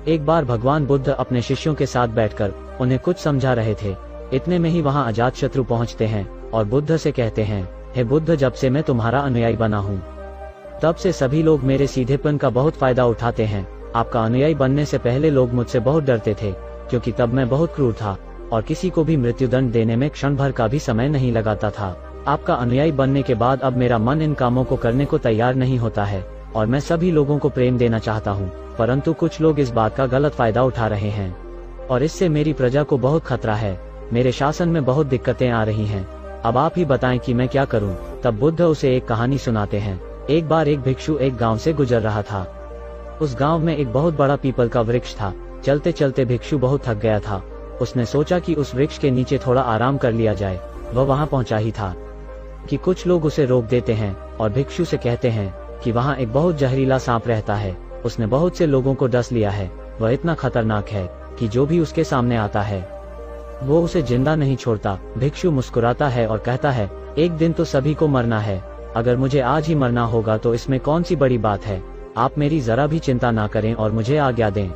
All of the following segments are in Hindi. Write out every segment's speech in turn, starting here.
एक बार भगवान बुद्ध अपने शिष्यों के साथ बैठकर उन्हें कुछ समझा रहे थे। इतने में ही वहां अजातशत्रु पहुंचते हैं और बुद्ध से कहते हैं, हे बुद्ध, जब से मैं तुम्हारा अनुयायी बना हूँ तब से सभी लोग मेरे सीधेपन का बहुत फायदा उठाते हैं। आपका अनुयायी बनने से पहले लोग मुझसे बहुत डरते थे, क्योंकि तब मैं बहुत क्रूर था और किसी को भी मृत्युदंड देने में क्षण भर का भी समय नहीं लगाता था। आपका अनुयायी बनने के बाद अब मेरा मन इन कामों को करने को तैयार नहीं होता है और मैं सभी लोगों को प्रेम देना चाहता हूँ, परंतु कुछ लोग इस बात का गलत फायदा उठा रहे हैं और इससे मेरी प्रजा को बहुत खतरा है। मेरे शासन में बहुत दिक्कतें आ रही हैं। अब आप ही बताएं कि मैं क्या करूं। तब बुद्ध उसे एक कहानी सुनाते हैं। एक बार एक भिक्षु एक गांव से गुजर रहा था। उस गांव में एक बहुत बड़ा पीपल का वृक्ष था। चलते चलते भिक्षु बहुत थक गया था। उसने सोचा कि उस वृक्ष के नीचे थोड़ा आराम कर लिया जाए। वह वहां पहुंचा ही था कि कुछ लोग उसे रोक देते हैं और भिक्षु से कहते हैं कि वहां एक बहुत जहरीला सांप रहता है। उसने बहुत से लोगों को डस लिया है। वह इतना खतरनाक है कि जो भी उसके सामने आता है वो उसे जिंदा नहीं छोड़ता। भिक्षु मुस्कुराता है और कहता है, एक दिन तो सभी को मरना है। अगर मुझे आज ही मरना होगा तो इसमें कौन सी बड़ी बात है। आप मेरी जरा भी चिंता ना करें और मुझे आज्ञा दें।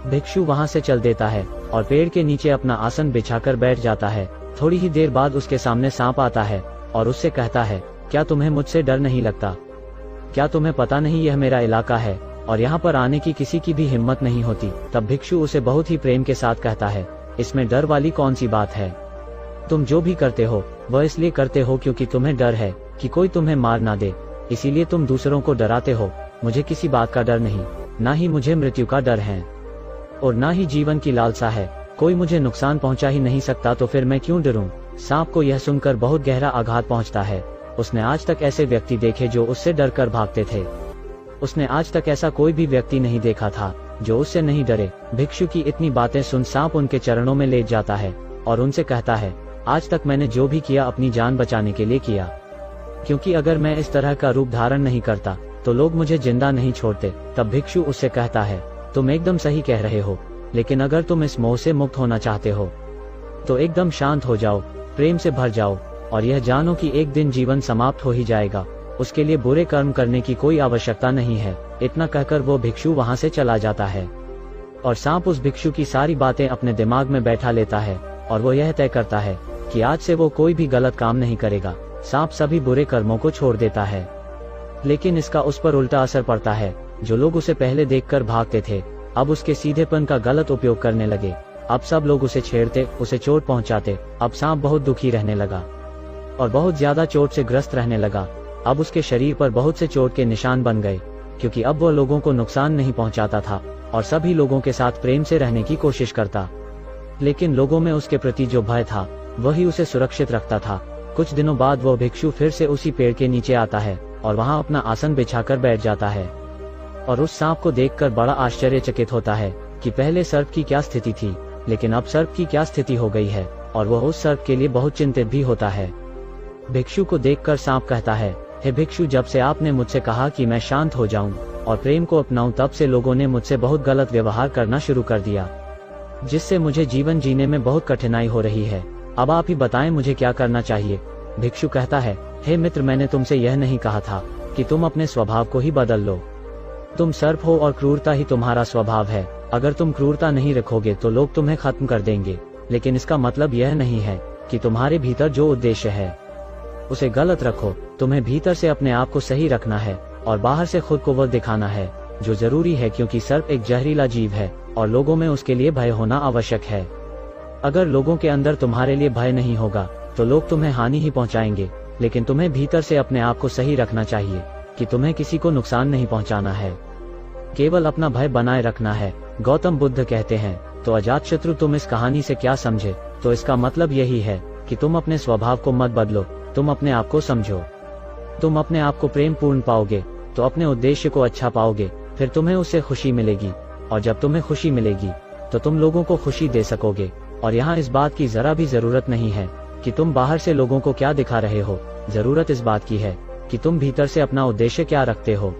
भिक्षु वहां से चल देता है और पेड़ के नीचे अपना आसन बिछाकर बैठ जाता है। थोड़ी ही देर बाद उसके सामने सांप आता है और उससे कहता है, क्या तुम्हें मुझसे डर नहीं लगता? क्या तुम्हें पता नहीं यह मेरा इलाका है और यहाँ पर आने की किसी की भी हिम्मत नहीं होती? तब भिक्षु उसे बहुत ही प्रेम के साथ कहता है, इसमें डर वाली कौन सी बात है? तुम जो भी करते हो वह इसलिए करते हो क्योंकि तुम्हें डर है कि कोई तुम्हें मार ना दे, इसीलिए तुम दूसरों को डराते हो। मुझे किसी बात का डर नहीं, ना ही मुझे मृत्यु का डर है और ना ही जीवन की लालसा है। कोई मुझे नुकसान पहुंचा ही नहीं सकता तो फिर मैं क्यों डरूं? सांप को यह सुनकर बहुत गहरा आघात पहुंचता है। उसने आज तक ऐसे व्यक्ति देखे जो उससे डर कर भागते थे। उसने आज तक ऐसा कोई भी व्यक्ति नहीं देखा था जो उससे नहीं डरे। भिक्षु की इतनी बातें सुन सांप उनके चरणों में लेट जाता है और उनसे कहता है, आज तक मैंने जो भी किया अपनी जान बचाने के लिए किया, क्योंकि अगर मैं इस तरह का रूप धारण नहीं करता तो लोग मुझे जिंदा नहीं छोड़ते। तब भिक्षु उससे कहता है, तुम एकदम सही कह रहे हो, लेकिन अगर तुम इस मोह से मुक्त होना चाहते हो तो एकदम शांत हो जाओ, प्रेम से भर जाओ और यह जानो कि एक दिन जीवन समाप्त हो ही जाएगा। उसके लिए बुरे कर्म करने की कोई आवश्यकता नहीं है। इतना कहकर वो भिक्षु वहां से चला जाता है और सांप उस भिक्षु की सारी बातें अपने दिमाग में बैठा लेता है और वो यह तय करता है कि आज से वो कोई भी गलत काम नहीं करेगा। सांप सभी बुरे कर्मों को छोड़ देता है, लेकिन इसका उस पर उल्टा असर पड़ता है। जो लोग उसे पहले देखकर भागते थे अब उसके सीधेपन का गलत उपयोग करने लगे। अब सब लोग उसे छेड़ते, उसे चोट पहुंचाते। अब सांप बहुत दुखी रहने लगा और बहुत ज्यादा चोट से ग्रस्त रहने लगा। अब उसके शरीर पर बहुत से चोट के निशान बन गए, क्योंकि अब वह लोगों को नुकसान नहीं पहुंचाता था और सभी लोगों के साथ प्रेम से रहने की कोशिश करता। लेकिन लोगों में उसके प्रति जो भय था वही उसे सुरक्षित रखता था। कुछ दिनों बाद वह भिक्षु फिर से उसी पेड़ के नीचे आता है और वहां अपना आसन बिछाकर बैठ जाता है और उस सांप को देखकर बड़ा आश्चर्यचकित होता है कि पहले सर्प की क्या स्थिति थी, लेकिन अब सर्प की क्या स्थिति हो गई है और वह उस सर्प के लिए बहुत चिंतित भी होता है। भिक्षु को देखकर सांप कहता है, हे भिक्षु, जब से आपने मुझसे कहा कि मैं शांत हो जाऊं और प्रेम को अपनाऊं तब से लोगों ने मुझसे बहुत गलत व्यवहार करना शुरू कर दिया, जिससे मुझे जीवन जीने में बहुत कठिनाई हो रही है। अब आप ही बताएं मुझे क्या करना चाहिए? भिक्षु कहता है, हे मित्र, मैंने तुमसे यह नहीं कहा था कि तुम अपने स्वभाव को ही बदल लो। तुम सर्प हो और क्रूरता ही तुम्हारा स्वभाव है। अगर तुम क्रूरता नहीं रखोगे तो लोग तुम्हें खत्म कर देंगे, लेकिन इसका मतलब यह नहीं है कि तुम्हारे भीतर जो उद्देश्य है उसे गलत रखो। तुम्हें भीतर से अपने आप को सही रखना है और बाहर से खुद को वह दिखाना है जो जरूरी है, क्योंकि सर्प एक जहरीला जीव है और लोगों में उसके लिए भय होना आवश्यक है। अगर लोगों के अंदर तुम्हारे लिए भय नहीं होगा तो लोग तुम्हें हानि ही पहुंचाएंगे, लेकिन तुम्हें भीतर से अपने आप को सही रखना चाहिए कि तुम्हें किसी को नुकसान नहीं पहुंचाना है, केवल अपना भय बनाए रखना है। गौतम बुद्ध कहते हैं, तो अजातशत्रु तुम इस कहानी से क्या समझे? तो इसका मतलब यही है कि तुम अपने स्वभाव को मत बदलो, तुम अपने आप को समझो। तुम अपने आप को प्रेम पूर्ण पाओगे तो अपने उद्देश्य को अच्छा पाओगे, फिर तुम्हें उससे खुशी मिलेगी और जब तुम्हें खुशी मिलेगी तो तुम लोगों को खुशी दे सकोगे। और यहाँ इस बात की जरा भी जरूरत नहीं है कि तुम बाहर से लोगों को क्या दिखा रहे हो, जरूरत इस बात की है कि तुम भीतर से अपना उद्देश्य क्या रखते हो।